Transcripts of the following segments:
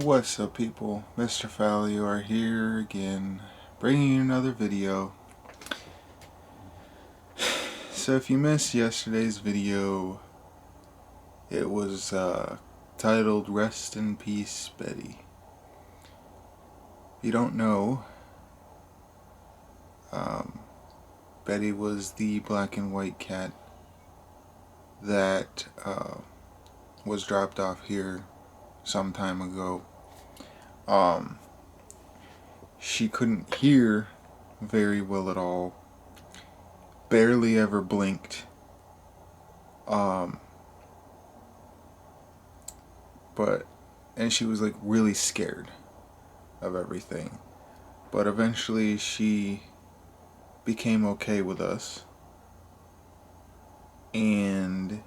What's up, people? Mr. Fallior here again, bringing you another video. So if you missed yesterday's video, it was titled Rest in Peace, Betty. If you don't know, Betty was the black and white cat that was dropped off here some time ago. She couldn't hear very well at all, barely ever blinked, and she was like really scared of everything. But eventually she became okay with us, and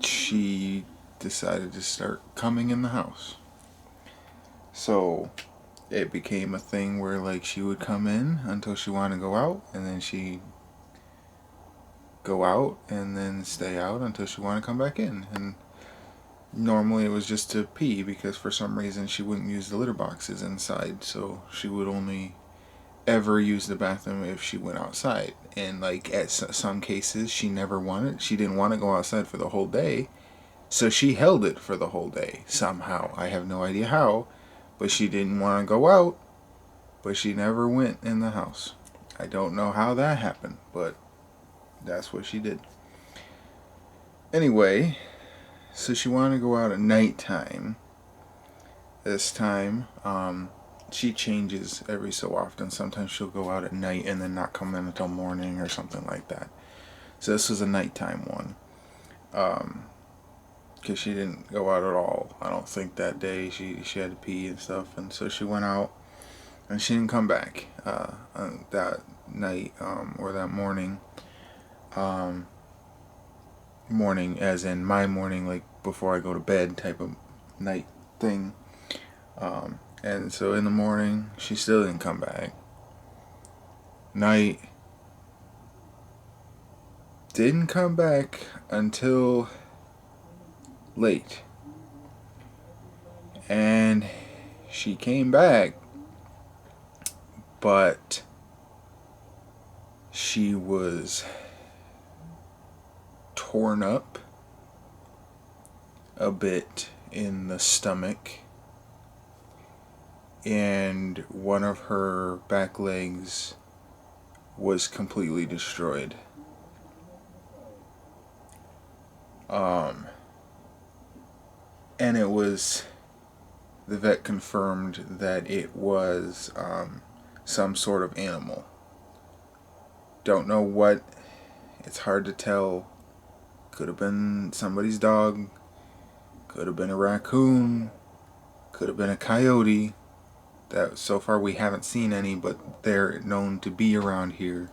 she decided to start coming in the house. So it became a thing where like she would come in until she wanted to go out, and then she'd go out and then stay out until she wanted to come back in. And normally it was just to pee, because for some reason she wouldn't use the litter boxes inside, so she would only ever use the bathroom if she went outside. And like at some cases she didn't want to go outside for the whole day, so she held it for the whole day somehow. I have no idea how, but she didn't want to go out, but she never went in the house. I don't know how that happened, but that's what she did. Anyway, so she wanted to go out at nighttime. This time, she changes every so often. Sometimes she'll go out at night and then not come in until morning or something like that. So this was a nighttime one. Because she didn't go out at all, I don't think, that day. She had to pee and stuff, and so she went out and she didn't come back that night, or that morning. Morning as in my morning, like before I go to bed type of night thing. And so in the morning she still didn't come back. Night, didn't come back until late. And she came back, but she was torn up a bit in the stomach, and one of her back legs was completely destroyed. And it was, the vet confirmed that it was some sort of animal. Don't know what, it's hard to tell. Could have been somebody's dog, could have been a raccoon, could have been a coyote. That so far we haven't seen any, but they're known to be around here.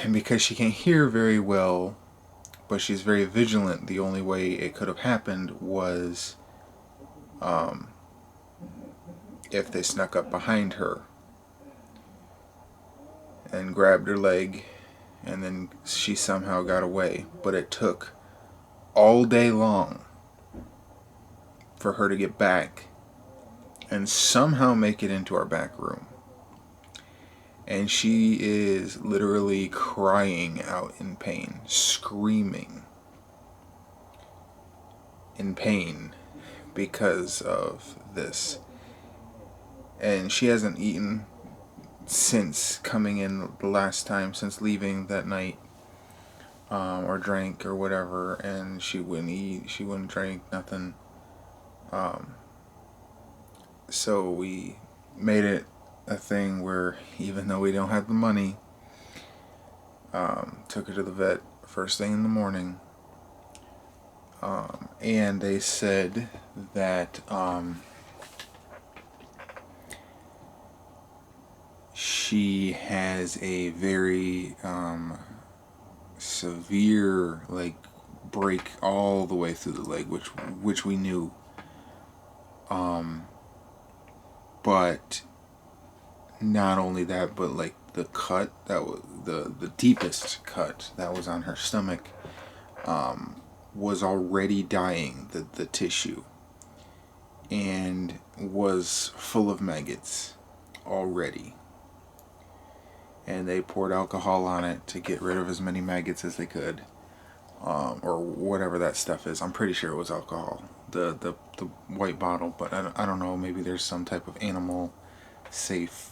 And because she can't hear very well, but she's very vigilant, the only way it could have happened was if they snuck up behind her and grabbed her leg, and then she somehow got away. But it took all day long for her to get back and somehow make it into our back room. And she is literally crying out in pain, screaming in pain because of this. And she hasn't eaten since coming in the last time, since leaving that night, or drank or whatever, and she wouldn't eat, she wouldn't drink, nothing. So we made it a thing where, even though we don't have the money, took her to the vet first thing in the morning, and they said that she has a very severe, like, break all the way through the leg, which we knew. But not only that, but like the cut that was the deepest cut that was on her stomach was already dying, the tissue, and was full of maggots already. And they poured alcohol on it to get rid of as many maggots as they could, or whatever that stuff is. I'm pretty sure it was alcohol, the white bottle, but I don't know, maybe there's some type of animal safe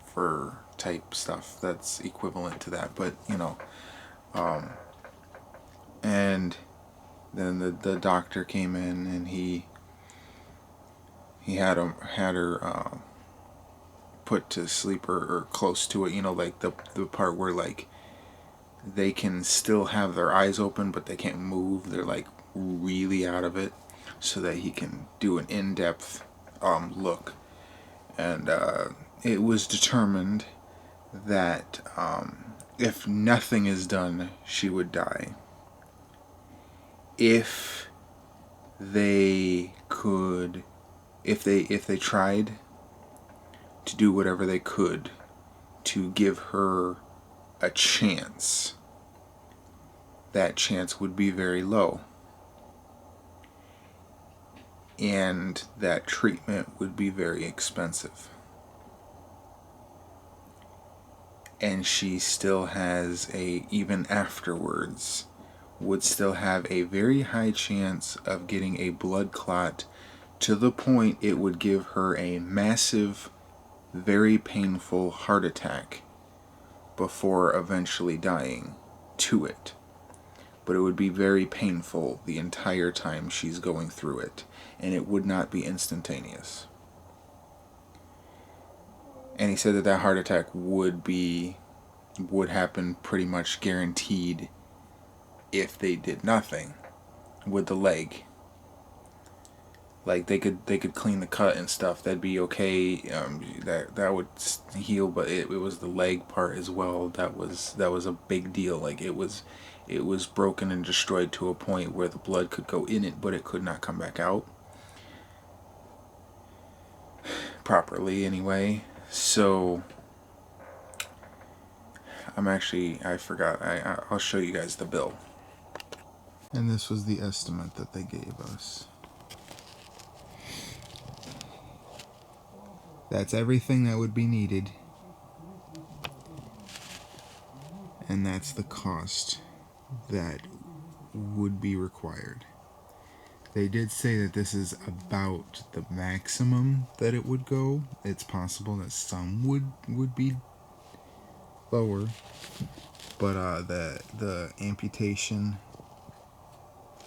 for type stuff that's equivalent to that, but you know. And then the doctor came in, and he had her put to sleep, or close to it, you know, like the part where like they can still have their eyes open but they can't move, they're like really out of it, so that he can do an in-depth look. And it was determined that if nothing is done, she would die. If they could, if they tried to do whatever they could to give her a chance, that chance would be very low, and that treatment would be very expensive. And she still has even afterwards, would still have a very high chance of getting a blood clot, to the point it would give her a massive, very painful heart attack before eventually dying to it. But it would be very painful the entire time she's going through it, and it would not be instantaneous. And he said that heart attack would happen pretty much guaranteed if they did nothing with the leg. Like they could clean the cut and stuff, that'd be okay. That would heal, but it was the leg part as well that was a big deal. Like it was broken and destroyed to a point where the blood could go in it, but it could not come back out properly anyway. So I forgot. I'll show you guys the bill. And this was the estimate that they gave us. That's everything that would be needed. And that's the cost that would be required. They did say that this is about the maximum that it would go. It's possible that some would be lower, but the amputation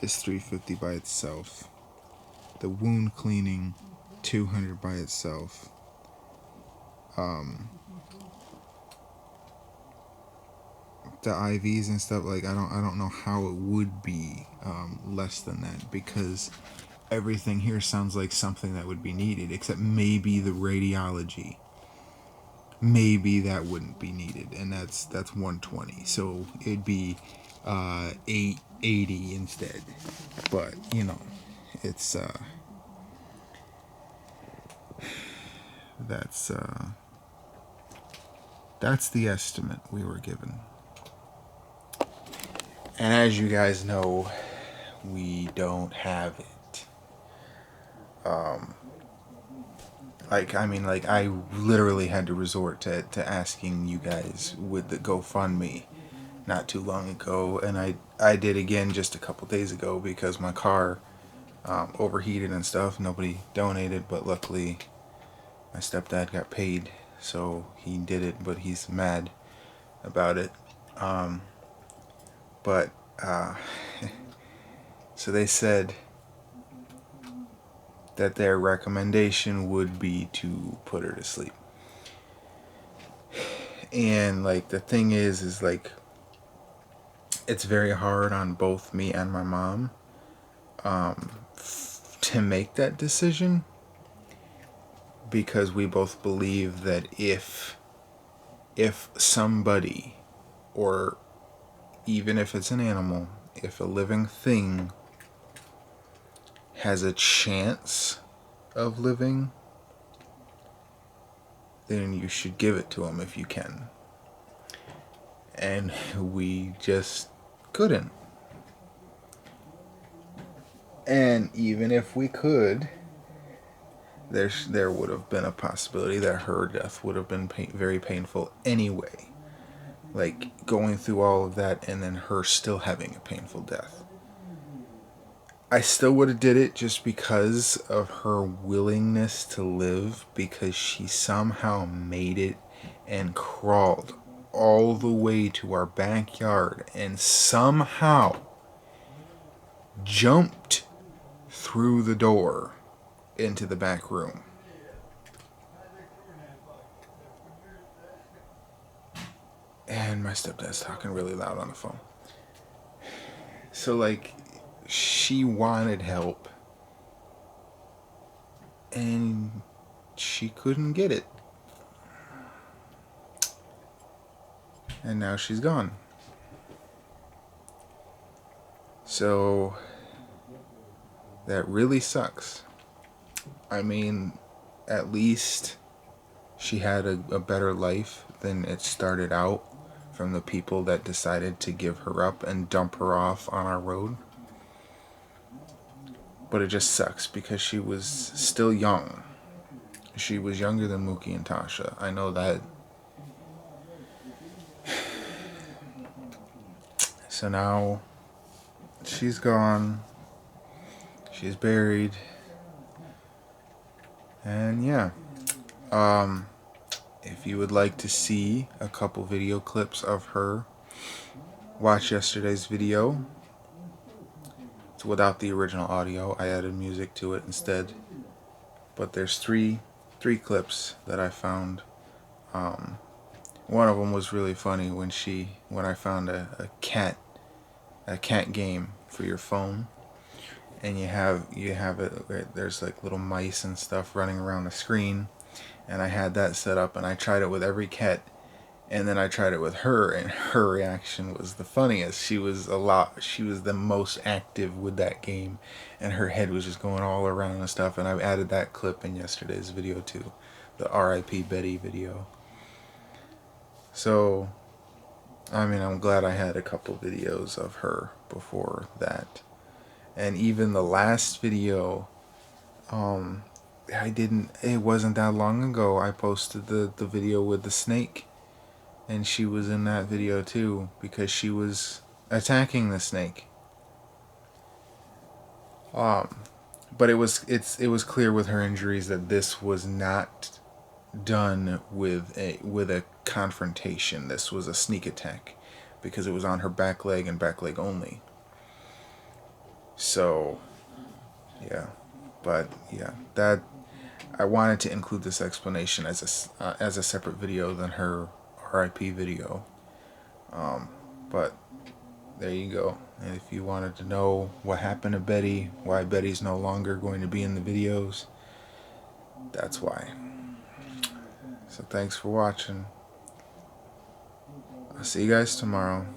is $350 by itself. The wound cleaning, $200 by itself. The IVs and stuff, like I don't know how it would be less than that, because everything here sounds like something that would be needed, except maybe the radiology. Maybe that wouldn't be needed, and that's $120, so it'd be $880 instead. But you know, it's that's the estimate we were given. And as you guys know, we don't have it. I literally had to resort to asking you guys with the GoFundMe not too long ago, and I did again just a couple days ago because my car overheated and stuff. Nobody donated, but luckily my stepdad got paid, so he did it, but he's mad about it. But so they said that their recommendation would be to put her to sleep. And like the thing is like it's very hard on both me and my mom to make that decision, because we both believe that if somebody, or even if it's an animal, if a living thing has a chance of living, then you should give it to them if you can. And we just couldn't. And even if we could, there would have been a possibility that her death would have been very painful anyway. Like, going through all of that and then her still having a painful death. I still would have did it just because of her willingness to live, because she somehow made it and crawled all the way to our backyard and somehow jumped through the door into the back room. And my stepdad's talking really loud on the phone. So, like, she wanted help and she couldn't get it. And now she's gone. So that really sucks. I mean, at least she had a better life than it started out from the people that decided to give her up and dump her off on our road. But it just sucks because she was still young. She was younger than Mookie and Tasha. I know that. So now she's gone. She's buried. And yeah. If you would like to see a couple video clips of her, watch yesterday's video. It's without the original audio. I added music to it instead. But there's three clips that I found. One of them was really funny when I found a cat game for your phone, and you have it. There's like little mice and stuff running around the screen, and I had that set up, and I tried it with every cat, and then I tried it with her, and her reaction was the funniest. She was the most active with that game, and her head was just going all around and stuff. And I added that clip in yesterday's video too, the R.I.P. Betty video. So, I mean, I'm glad I had a couple videos of her before that. And even the last video, it wasn't that long ago, I posted the video with the snake. And she was in that video too, because she was attacking the snake. But it was clear with her injuries that this was not done with a confrontation. This was a sneak attack, because it was on her back leg and back leg only. So, yeah. But yeah, that I wanted to include this explanation as a separate video than her RIP video. But there you go. And if you wanted to know what happened to Betty, why Betty's no longer going to be in the videos, that's why. So thanks for watching. I'll see you guys tomorrow.